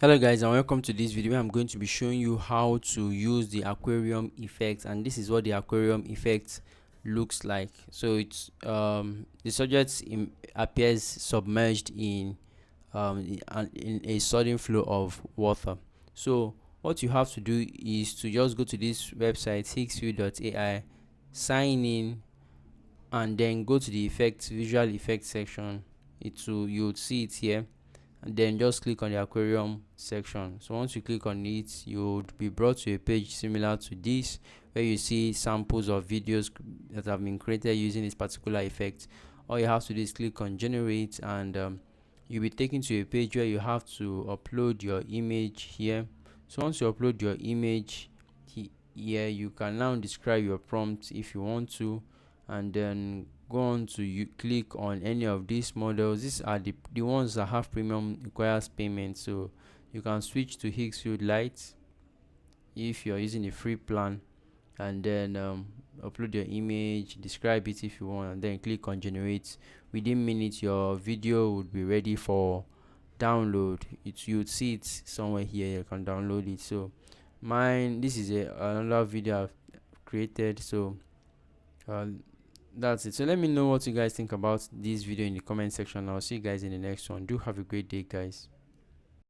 Hello guys, and welcome to this video where I'm going to be showing you how to use the aquarium effect, and this is what the aquarium effect looks like. So it's the subject appears submerged in a sudden flow of water. So what you have to do is to just go to this website higgsfield.ai, sign in, and then go to the effects visual effects section. You would see it here, and then just click on the aquarium section. So once you click on it, you would be brought to a page similar to this, where you see samples of videos that have been created using this particular effect. All you have to do is click on generate, and you'll be taken to a page where you have to upload your image here. So once you upload your image here, you can now describe your prompt if you want to, and then go on to you click on any of these models. These are the ones that have premium requires payment, so you can switch to Higgsfield Lite if you're using a free plan, and then upload your image, describe it if you want, and then click on generate. Within minutes your video would be ready for download. You'd see it somewhere here, you can download it. So this is another video I've created. So uh, that's it. So let me know what you guys think about this video in the comment section. I'll see you guys in the next one. Do have a great day, guys.